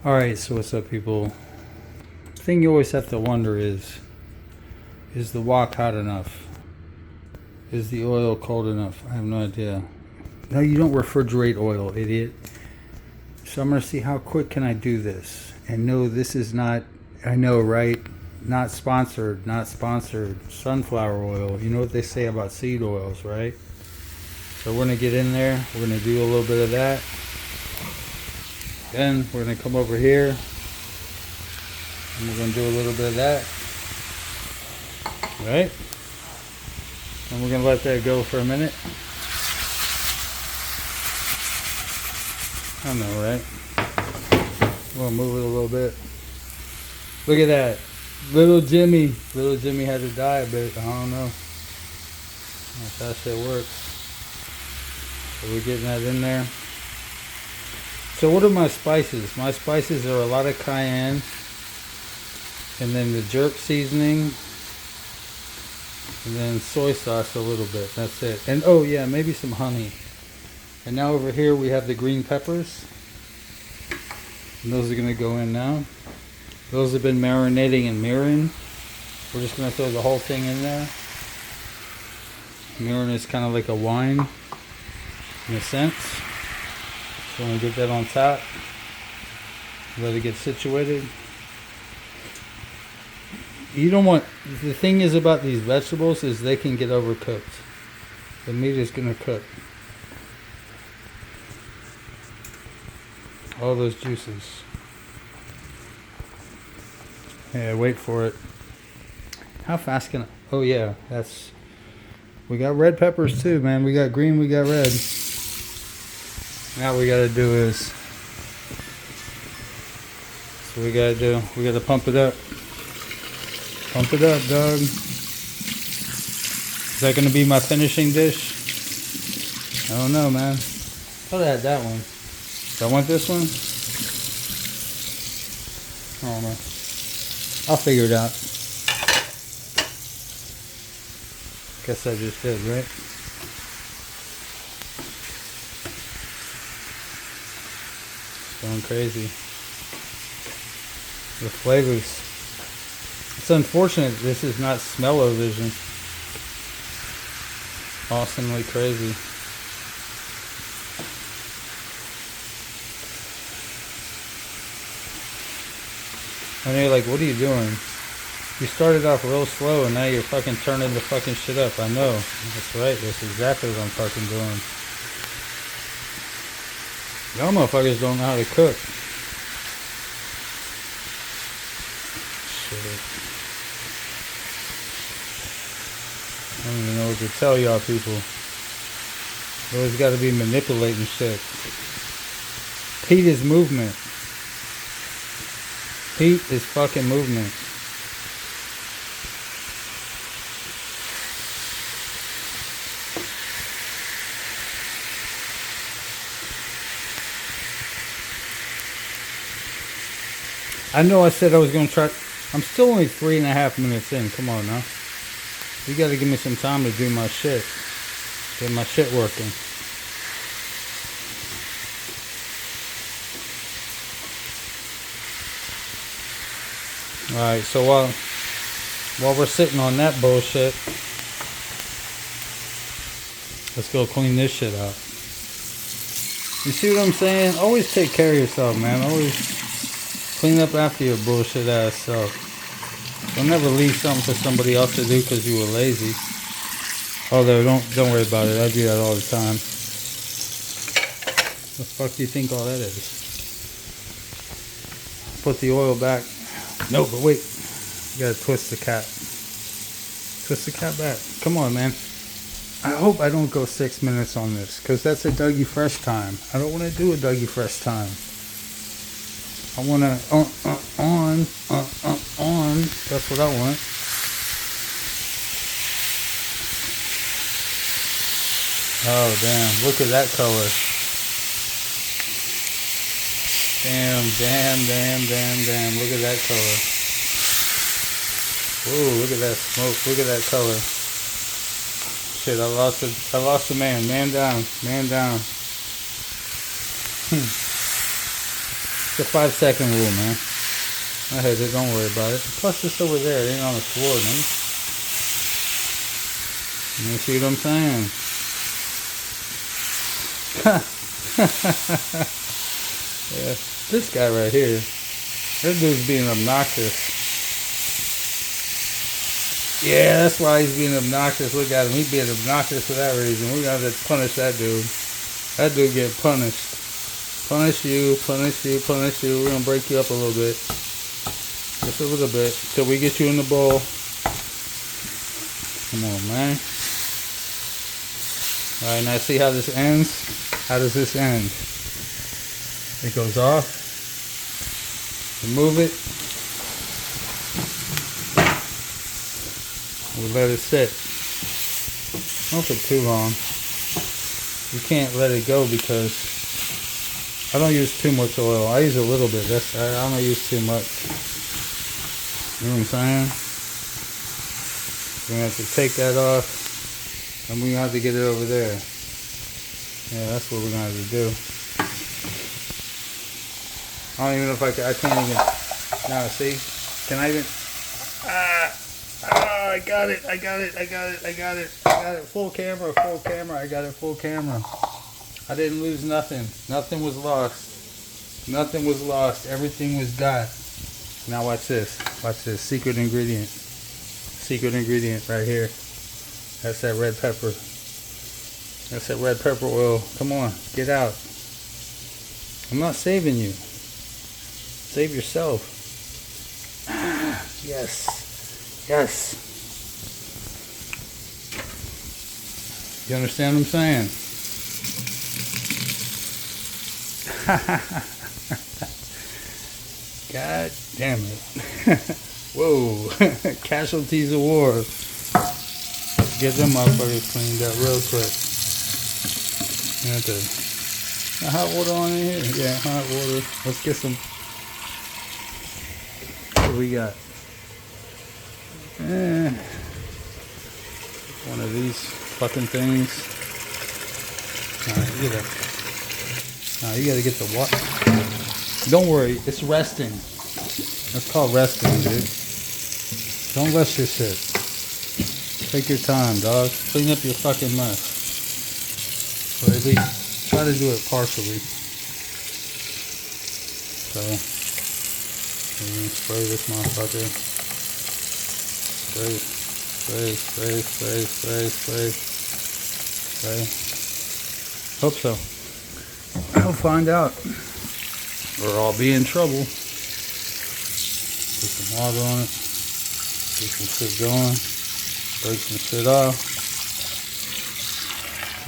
Alright, so what's up, people? The thing you always have to wonder is the wok hot enough? Is the oil cold enough? I have no idea. No, you don't refrigerate oil, idiot. So I'm going to see how quick can I do this. And no, this is not, I know, right? Not sponsored, not sponsored. Sunflower oil. You know what they say about seed oils, right? So we're going to get in there. We're going to do a little bit of that. Then we're going to come over here. And we're going to do a little bit of that. Right? And we're going to let that go for a minute. I know, right? We'll move it a little bit. Look at that. Little Jimmy. Little Jimmy had to die a bit. I don't know. If that shit works. So we're getting that in there. So what are my spices? My spices are a lot of cayenne. And then the jerk seasoning. And then soy sauce a little bit. That's it. And oh yeah, maybe some honey. And now over here we have the green peppers. And those are going to go in now. Those have been marinating in mirin. We're just going to throw the whole thing in there. Mirin is kind of like a wine in a sense. So I'm going to get that on top. Let it get situated. You don't want, the thing is about these vegetables is they can get overcooked. The meat is going to cook. All those juices. Yeah, wait for it. How fast can I? Oh yeah, that's. We got red peppers too, man. We got green, we got red. Now what we gotta do is. So we gotta do. We gotta pump it up. Pump it up, dog. Is that gonna be my finishing dish? I don't know, man. Thought I had that one. Do I want this one? I don't know. I'll figure it out. Guess I just did, right? It's going crazy. The flavors. It's unfortunate this is not smell-o-vision. Awesomely crazy. And you're like, what are you doing? You started off real slow and now you're fucking turning the fucking shit up. I know. That's right. That's exactly what I'm fucking doing. Y'all motherfuckers don't know how to cook. Shit. I don't even know what to tell y'all people. You always gotta be manipulating shit. Heat is movement. Heat is fucking movement. I know I said I was going to try. I'm still only 3.5 minutes in. Come on now. You got to give me some time to do my shit. Get my shit working. Alright, so while we're sitting on that bullshit, let's go clean this shit up. You see what I'm saying? Always take care of yourself, man. Always clean up after your bullshit ass self. Don't ever leave something for somebody else to do because you were lazy. Although, don't worry about it. I do that all the time. What the fuck do you think all that is? Put the oil back. No, but wait. You gotta twist the cap. Twist the cap back. Come on, man. I hope I don't go 6 minutes on this, because that's a Dougie Fresh time. I don't want to do a Dougie Fresh time. I want to on. That's what I want. Oh, damn. Look at that color. Damn. Look at that color. Whoa, look at that smoke. Look at that color. Shit, I lost a man. Man down. the 5-second rule, man. I heard it, don't worry about it. Plus it's over there, it ain't on the floor, man. You see what I'm saying? Yeah, this guy right here, this dude's being obnoxious. Yeah, that's why he's being obnoxious. Look at him, he's being obnoxious for that reason. We gotta punish that dude. That dude get punished. Punish you, punish you, punish you. We're gonna break you up a little bit. Just a little bit. Till we get you in the bowl. Come on, man. Alright, now see how this ends? How does this end? It goes off. Remove it. We let it sit. Don't for too long. You can't let it go because I don't use too much oil. I use a little bit. I don't use too much. You know what I'm saying? We're gonna have to take that off, and we're gonna have to get it over there. Yeah, that's what we're gonna have to do. I don't even know if I can't even. Now see? Can I even? I got it. I got it. Full camera. I got it full camera. I didn't lose nothing. Nothing was lost. Nothing was lost. Everything was got. Now watch this. Watch this. Secret ingredient. Secret ingredient right here. That's that red pepper. That's that red pepper oil. Come on. Get out. I'm not saving you. Save yourself. Yes. Yes. You understand what I'm saying? God damn it. Whoa. Casualties of war. Let's get them motherfuckers cleaned up real quick. Hot water on in here? Yeah, hot water. Let's get some. What do we got? One of these fucking things. You gotta get the water. Don't worry, it's resting. That's called resting, dude. Don't rush your shit. Take your time, dog. Clean up your fucking mess. Or at least try to do it partially. So, we're gonna spray this motherfucker. Spray. Hope so. I'll find out. Or I'll be in trouble. Put some water on it. Get some shit going. Break some shit off.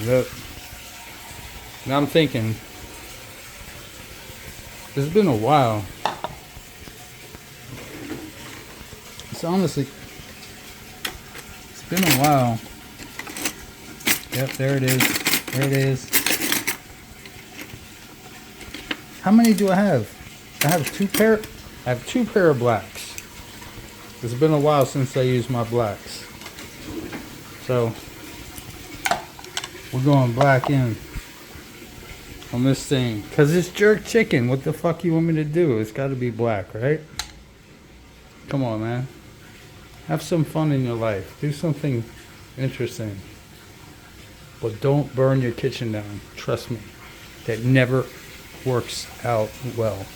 Yep. Now I'm thinking, it's been a while. It's honestly, it's been a while. Yep, there it is. There it is. How many do I have? I have two pair of blacks. It's been a while since I used my blacks. So we're going black in on this thing. Cause it's jerk chicken. What the fuck you want me to do? It's gotta be black, right? Come on, man. Have some fun in your life. Do something interesting. But don't burn your kitchen down. Trust me. That never works out well.